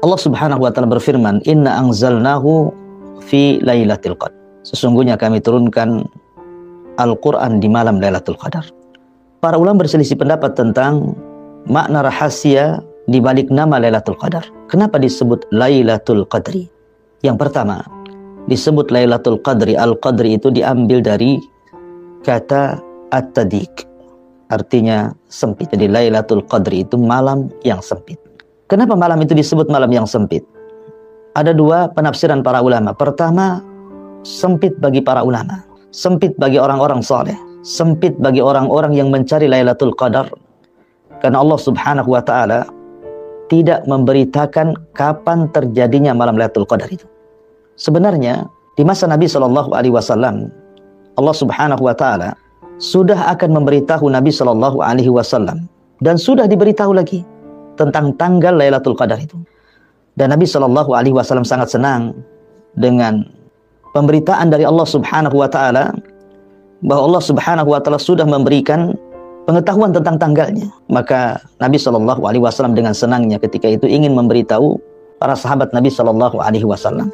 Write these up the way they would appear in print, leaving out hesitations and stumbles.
Allah Subhanahu wa taala berfirman, "Inna anzalnahu fi lailatul qadar." Sesungguhnya kami turunkan Al-Qur'an di malam Lailatul Qadar. Para ulama berselisih pendapat tentang makna rahasia di balik nama Lailatul Qadar. Kenapa disebut Lailatul Qadri? Yang pertama, disebut Lailatul Qadri. Al-Qadri itu diambil dari kata at-tadiq, artinya sempit. Jadi Lailatul Qadri itu malam yang sempit. Kenapa malam itu disebut malam yang sempit? Ada dua penafsiran para ulama. Pertama, sempit bagi para ulama, sempit bagi orang-orang saleh, sempit bagi orang-orang yang mencari Lailatul Qadar. Karena Allah Subhanahu wa taala tidak memberitakan kapan terjadinya malam Lailatul Qadar itu. Sebenarnya di masa Nabi Shallallahu alaihi wasallam, Allah Subhanahu wa taala sudah akan memberitahu Nabi Shallallahu alaihi wasallam dan sudah diberitahu lagi tentang tanggal Lailatul Qadar itu. Dan Nabi Shallallahu alaihi wasallam sangat senang dengan pemberitaan dari Allah Subhanahu wa taala bahwa Allah Subhanahu wa taala sudah memberikan pengetahuan tentang tanggalnya. Maka Nabi Shallallahu alaihi wasallam dengan senangnya ketika itu ingin memberitahu para sahabat Nabi Shallallahu alaihi wasallam.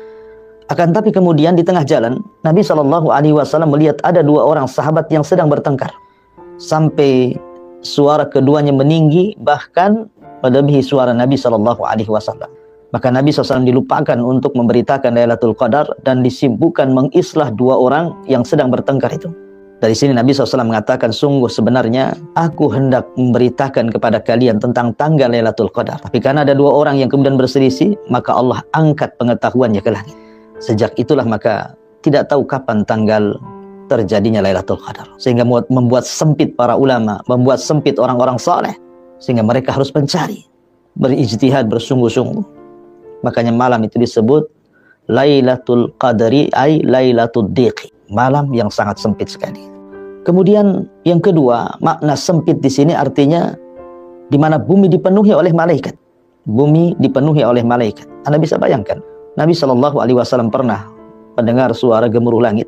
Akan tapi kemudian di tengah jalan Nabi Shallallahu alaihi wasallam melihat ada dua orang sahabat yang sedang bertengkar sampai suara keduanya meninggi bahkan melebihi suara Nabi Shallallahu alaihi wasallam. Maka Nabi SAW dilupakan untuk memberitakan Lailatul Qadar dan disibukkan mengislah dua orang yang sedang bertengkar itu. Dari sini Nabi SAW mengatakan, sungguh sebenarnya aku hendak memberitakan kepada kalian tentang tanggal Lailatul Qadar. Tapi karena ada dua orang yang kemudian berselisih, maka Allah angkat pengetahuannya ke langit. Sejak itulah maka tidak tahu kapan tanggal terjadinya Lailatul Qadar. Sehingga membuat sempit para ulama, membuat sempit orang-orang saleh. Sehingga mereka harus mencari, berijtihad, bersungguh-sungguh. Makanya malam itu disebut Lailatul Qadri ay Lailatul Diqi, malam yang sangat sempit sekali. Kemudian yang kedua, makna sempit di sini artinya di mana bumi dipenuhi oleh malaikat. Bumi dipenuhi oleh malaikat. Anda bisa bayangkan, Nabi Shallallahu alaihi wasallam pernah mendengar suara gemuruh langit.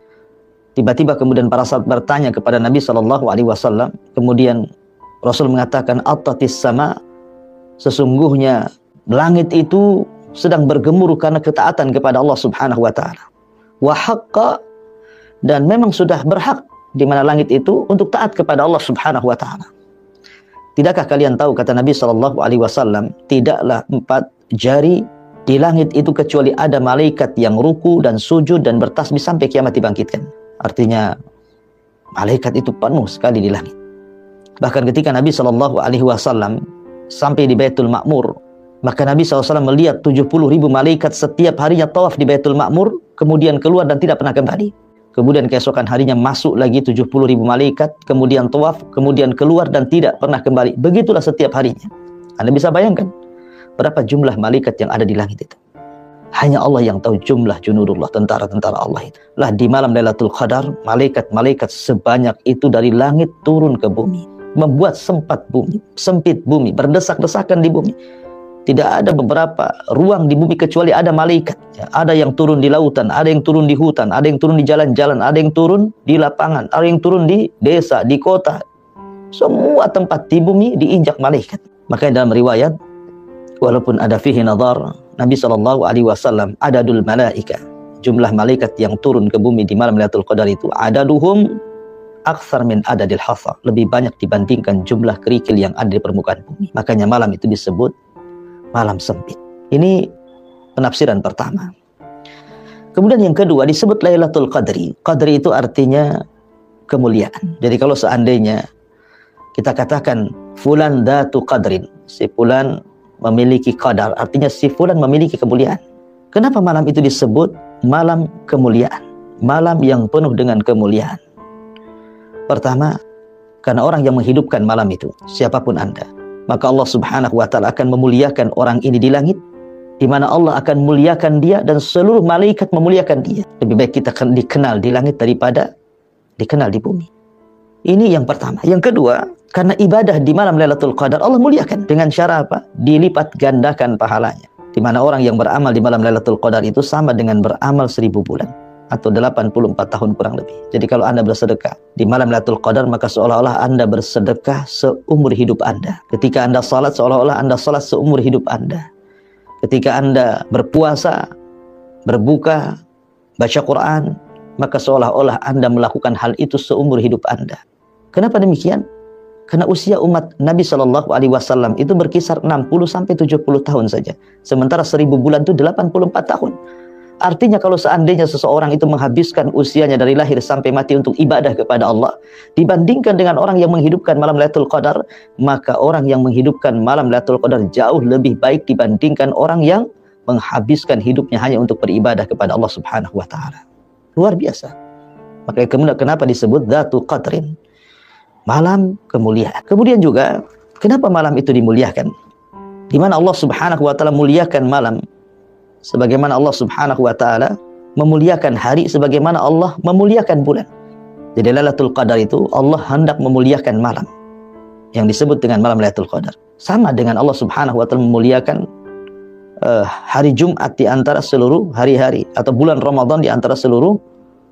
Tiba-tiba kemudian para sahabat bertanya kepada Nabi Shallallahu alaihi wasallam, kemudian Rasul mengatakan, "Attatis sama," sesungguhnya langit itu sedang bergemuruh karena ketaatan kepada Allah Subhanahu wa taala. Wa haqqa, dan memang sudah berhak di mana langit itu untuk taat kepada Allah Subhanahu wa taala. Tidakkah kalian tahu, kata Nabi sallallahu alaihi wasallam, tidaklah 4 jari di langit itu kecuali ada malaikat yang ruku dan sujud dan bertasbih sampai kiamat dibangkitkan. Artinya malaikat itu penuh sekali di langit. Bahkan ketika Nabi sallallahu alaihi wasallam sampai di Baitul Ma'mur, maka Nabi SAW melihat 70.000 malaikat setiap harinya tawaf di Baitul Ma'mur, kemudian keluar dan tidak pernah kembali. Kemudian keesokan harinya masuk lagi 70.000 malaikat, kemudian tawaf, kemudian keluar dan tidak pernah kembali. Begitulah setiap harinya. Anda bisa bayangkan berapa jumlah malaikat yang ada di langit itu. Hanya Allah yang tahu jumlah junudullah, tentara-tentara Allah itu. Lah di malam Lailatul Qadar, malaikat-malaikat sebanyak itu dari langit turun ke bumi, membuat sempit bumi, berdesak-desakan di bumi. Tidak ada beberapa ruang di bumi kecuali ada malaikat. Ya, ada yang turun di lautan, ada yang turun di hutan, ada yang turun di jalan-jalan, ada yang turun di lapangan, ada yang turun di desa, di kota. Semua tempat di bumi diinjak malaikat. Makanya dalam riwayat, walaupun ada fihi nadhar, Nabi Shallallahu alaihi wasallam, adadul malaika, jumlah malaikat yang turun ke bumi di malam Lailatul Qadar itu, adaduhum aktsar min adadil hasa, lebih banyak dibandingkan jumlah kerikil yang ada di permukaan bumi. Makanya malam itu disebut malam sempit. Ini penafsiran pertama. Kemudian yang kedua disebut Lailatul Qadri. Qadri itu artinya kemuliaan. Jadi kalau seandainya kita katakan fulan datu qadrin, si fulan memiliki qadar, artinya si fulan memiliki kemuliaan. Kenapa malam itu disebut malam kemuliaan? Malam yang penuh dengan kemuliaan. Pertama, karena orang yang menghidupkan malam itu, siapapun Anda, maka Allah Subhanahu wa taala akan memuliakan orang ini di langit, di mana Allah akan memuliakan dia dan seluruh malaikat memuliakan dia. Lebih baik kita dikenal di langit daripada dikenal di bumi. Ini yang pertama. Yang kedua, karena ibadah di malam Lailatul Qadar Allah muliakan dengan cara apa? Dilipat gandakan pahalanya. Di mana orang yang beramal di malam Lailatul Qadar itu sama dengan beramal 1000 bulan. Atau 84 tahun kurang lebih. Jadi kalau Anda bersedekah di malam Lailatul Qadar, maka seolah-olah Anda bersedekah seumur hidup Anda. Ketika Anda salat, seolah-olah Anda salat seumur hidup Anda. Ketika Anda berpuasa, berbuka, baca Quran, maka seolah-olah Anda melakukan hal itu seumur hidup Anda. Kenapa demikian? Karena usia umat Nabi Shallallahu Alaihi Wasallam itu berkisar 60 sampai 70 tahun saja. Sementara 1000 bulan itu 84 tahun. Artinya kalau seandainya seseorang itu menghabiskan usianya dari lahir sampai mati untuk ibadah kepada Allah, dibandingkan dengan orang yang menghidupkan malam Lailatul Qadar, maka orang yang menghidupkan malam Lailatul Qadar jauh lebih baik dibandingkan orang yang menghabiskan hidupnya hanya untuk beribadah kepada Allah Subhanahu wa taala. Luar biasa. Maka kemudian kenapa disebut Dzatul Qadrin? Malam kemuliaan. Kemudian juga kenapa malam itu dimuliakan? Di mana Allah Subhanahu wa taala muliakan malam sebagaimana Allah Subhanahu wa taala memuliakan hari sebagaimana Allah memuliakan bulan. Jadi Lailatul Qadar itu Allah hendak memuliakan malam yang disebut dengan malam Lailatul Qadar. Sama dengan Allah Subhanahu wa taala memuliakan hari Jumat di antara seluruh hari-hari atau bulan Ramadan di antara seluruh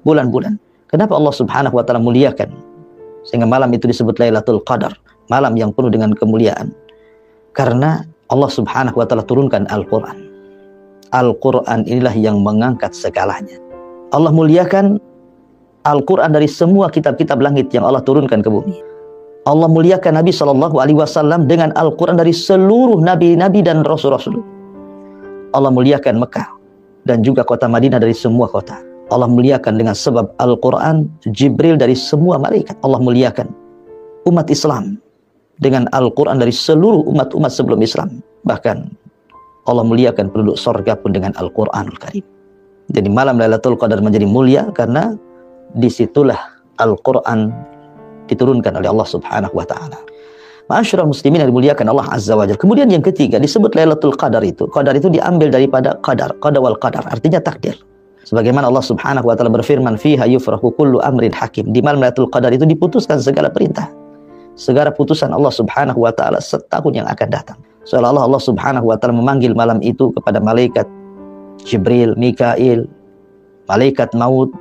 bulan-bulan. Kenapa Allah Subhanahu wa taala muliakan sehingga malam itu disebut Lailatul Qadar, malam yang penuh dengan kemuliaan? Karena Allah Subhanahu wa taala turunkan Al-Qur'an. Al-Qur'an inilah yang mengangkat segalanya. Allah muliakan Al-Qur'an dari semua kitab-kitab langit yang Allah turunkan ke bumi. Allah muliakan Nabi Shallallahu Alaihi Wasallam dengan Al-Qur'an dari seluruh nabi-nabi dan rasul-rasul. Allah muliakan Mekah dan juga kota Madinah dari semua kota. Allah muliakan dengan sebab Al-Quran, Jibril dari semua malaikat. Allah muliakan umat Islam dengan Al-Quran dari seluruh umat-umat sebelum Islam. Bahkan Allah muliakan penduduk surga pun dengan Al-Quranul Karim. Jadi malam Lailatul Qadar menjadi mulia karena disitulah Al-Quran diturunkan oleh Allah Subhanahu wa taala. Ma'asyiral muslimin yang dimuliakan Allah Azza wa Jalla. Kemudian yang ketiga disebut Lailatul Qadar itu. Qadar itu diambil daripada qadar, qada wal qadar, artinya takdir. Sebagaimana Allah Subhanahu wa taala berfirman, "Fiha yufrahu kullu amrin hakim." Di malam Lailatul Qadar itu diputuskan segala perintah. Segala putusan Allah Subhanahu wa taala setahun yang akan datang. Seolah-olah Allah Subhanahu wa taala memanggil malam itu kepada malaikat Jibril, Mikail, malaikat maut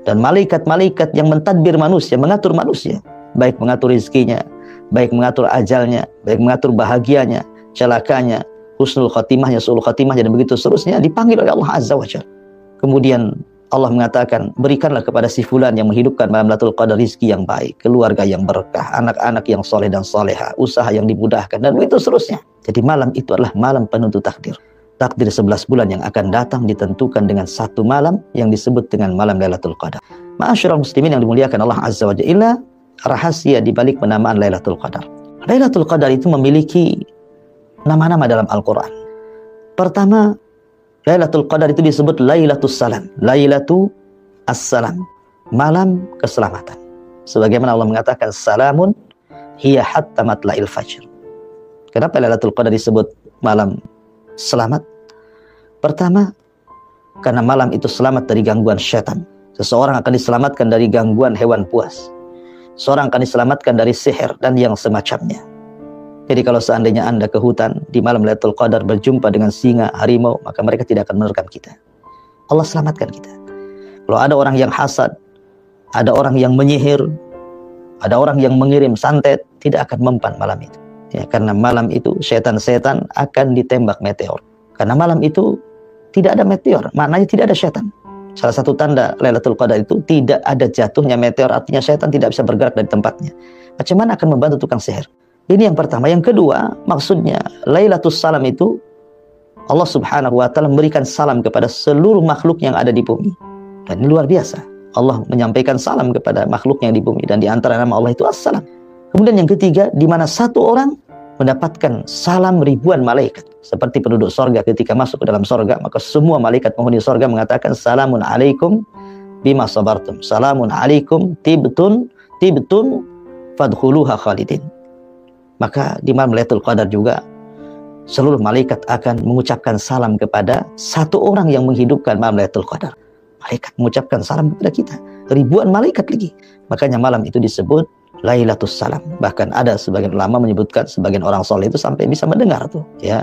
dan malaikat-malaikat yang mentadbir manusia, mengatur manusia, baik mengatur rezekinya, baik mengatur ajalnya, baik mengatur bahagianya, celakanya, husnul khatimahnya, su'ul khatimahnya, dan begitu seterusnya dipanggil oleh Allah Azza wa Jalla. Kemudian Allah mengatakan, berikanlah kepada si fulan yang menghidupkan malam Lailatul Qadar rizki yang baik, keluarga yang berkah, anak-anak yang soleh dan soleha, usaha yang dimudahkan, dan begitu seterusnya. Jadi malam itu adalah malam penentu takdir. Takdir 11 bulan yang akan datang ditentukan dengan satu malam yang disebut dengan malam Lailatul Qadar. Ma'asyiral muslimin yang dimuliakan Allah Azza wa Jalla, rahasia di balik penamaan Lailatul Qadar. Lailatul Qadar itu memiliki nama-nama dalam Al-Quran. Pertama, Lailatul Qadar itu disebut Lailatul Salam, Lailatul Assalam, malam keselamatan. Sebagaimana Allah mengatakan, Salamun hiya hatta matla'il fajr. Kenapa Lailatul Qadar disebut malam selamat? Pertama, karena malam itu selamat dari gangguan syaitan. Seseorang akan diselamatkan dari gangguan hewan buas. Seorang akan diselamatkan dari sihir dan yang semacamnya. Jadi kalau seandainya Anda ke hutan di malam Lailatul Qadar berjumpa dengan singa, harimau, maka mereka tidak akan menerkam kita. Allah selamatkan kita. Kalau ada orang yang hasad, ada orang yang menyihir, ada orang yang mengirim santet, tidak akan mempan malam itu. Ya, karena malam itu setan-setan akan ditembak meteor. Karena malam itu tidak ada meteor, maknanya tidak ada setan. Salah satu tanda Lailatul Qadar itu tidak ada jatuhnya meteor, artinya setan tidak bisa bergerak dari tempatnya. Macam mana akan membantu tukang sihir? Ini yang pertama. Yang kedua, maksudnya Lailatul Salam itu Allah Subhanahu wa taala memberikan salam kepada seluruh makhluk yang ada di bumi. Dan ini luar biasa. Allah menyampaikan salam kepada makhluk yang di bumi, dan di antara nama Allah itu As-Salam. Kemudian yang ketiga, di mana satu orang mendapatkan salam ribuan malaikat. Seperti penduduk sorga ketika masuk ke dalam sorga, maka semua malaikat penghuni sorga mengatakan, Salamun alaikum bima sabartum. Salamun alaikum tibtun fadkhuluha khalidin. Maka di malam Lailatul Qadar juga seluruh malaikat akan mengucapkan salam kepada satu orang yang menghidupkan malam Lailatul Qadar. Malaikat mengucapkan salam kepada kita, ribuan malaikat lagi. Makanya malam itu disebut Lailatul Salam. Bahkan ada sebagian ulama menyebutkan, sebagian orang soleh itu sampai bisa mendengar tuh, ya,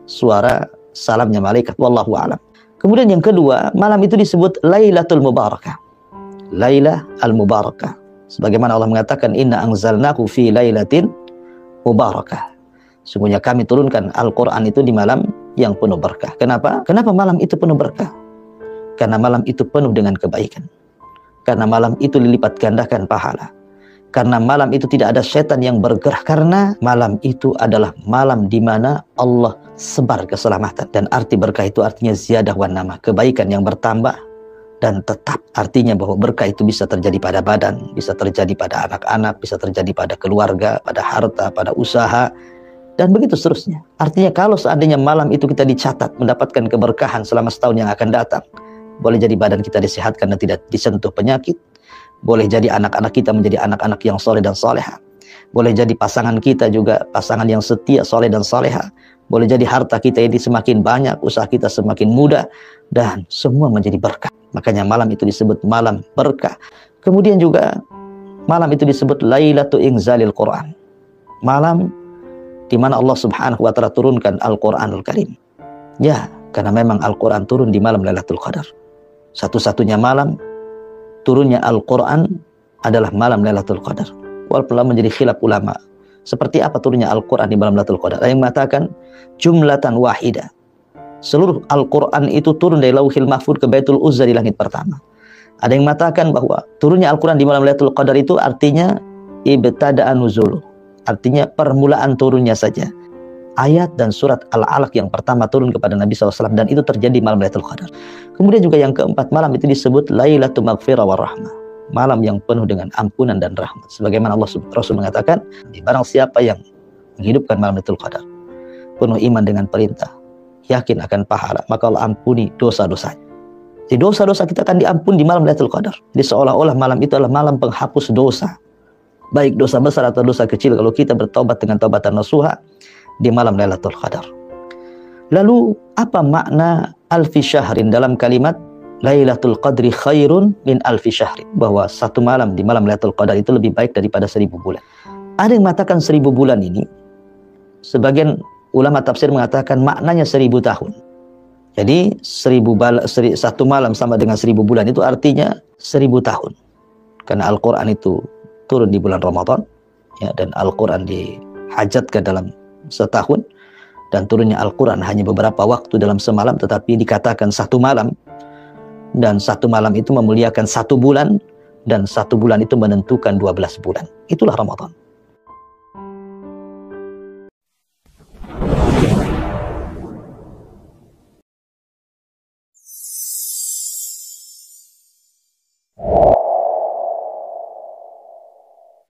suara salamnya malaikat. Wallahu a'lam. Kemudian yang kedua, malam itu disebut Lailatul Mubarakah. Lailah al-Mubarakah. Sebagaimana Allah mengatakan, Inna anzalnahu fi lailatin mubarakah. Sungguhnya kami turunkan Al-Quran itu di malam yang penuh berkah. Kenapa? Kenapa malam itu penuh berkah? Karena malam itu penuh dengan kebaikan. Karena malam itu dilipat gandakan pahala. Karena malam itu tidak ada setan yang bergerak. Karena malam itu adalah malam di mana Allah sebar keselamatan. Dan arti berkah itu artinya ziyadah wan nama, kebaikan yang bertambah dan tetap. Artinya bahwa berkah itu bisa terjadi pada badan, bisa terjadi pada anak-anak, bisa terjadi pada keluarga, pada harta, pada usaha, dan begitu seterusnya. Artinya kalau seandainya malam itu kita dicatat mendapatkan keberkahan selama setahun yang akan datang, boleh jadi badan kita disehatkan dan tidak disentuh penyakit. Boleh jadi anak-anak kita menjadi anak-anak yang soleh dan soleha. Boleh jadi pasangan kita juga pasangan yang setia, soleh dan soleha. Boleh jadi harta kita ini semakin banyak, usaha kita semakin mudah, dan semua menjadi berkah. Makanya malam itu disebut malam berkah. Kemudian juga malam itu disebut Lailatul Inzalil Quran. Malam di mana Allah Subhanahu wa taala turunkan Al-Qur'anul Karim. Ya, karena memang Al-Qur'an turun di malam Lailatul Qadar. Satu-satunya malam turunnya Al-Quran adalah malam Lailatul Qadar. Walaupun menjadi khilaf ulama, seperti apa turunnya Al-Quran di malam Lailatul Qadar. Ada yang mengatakan jumlatan wahidah, seluruh Al-Quran itu turun dari Lauhil Mahfuz ke Baitul Uzza di langit pertama. Ada yang mengatakan bahwa turunnya Al-Quran di malam Lailatul Qadar itu artinya ibtada'a nuzul, artinya permulaan turunnya saja. Ayat dan surat Al-Alaq yang pertama turun kepada Nabi SAW, dan itu terjadi malam Lailatul Qadar. Kemudian juga yang keempat, malam itu disebut Lailatul Maghfirah wa Rahmah, malam yang penuh dengan ampunan dan rahmat. Sebagaimana Allah Rasul mengatakan, barang siapa yang menghidupkan malam Lailatul Qadar, penuh iman dengan perintah, yakin akan pahala, maka Allah ampuni dosa-dosanya. Jadi dosa-dosa kita akan diampuni di malam Lailatul Qadar. Jadi seolah-olah malam itu adalah malam penghapus dosa, baik dosa besar atau dosa kecil, kalau kita bertaubat dengan taubatan nasuha di malam Lailatul Qadar. Lalu apa makna alfi syahrin dalam kalimat Lailatul Qadri khairun min alfi syahrin? Bahwa satu malam di malam Lailatul Qadar itu lebih baik daripada 1000 bulan. Ada yang mengatakan 1000 bulan ini, sebagian ulama tafsir mengatakan maknanya 1000 tahun. Jadi satu malam sama dengan 1000 bulan, itu artinya 1000 tahun. Karena Al-Quran itu turun di bulan Ramadan, ya, dan Al-Quran dihajatkan dalam setahun, dan turunnya Al-Quran hanya beberapa waktu dalam semalam, tetapi dikatakan satu malam, dan satu malam itu memuliakan satu bulan, dan satu bulan itu menentukan 12 bulan. Itulah Ramadan.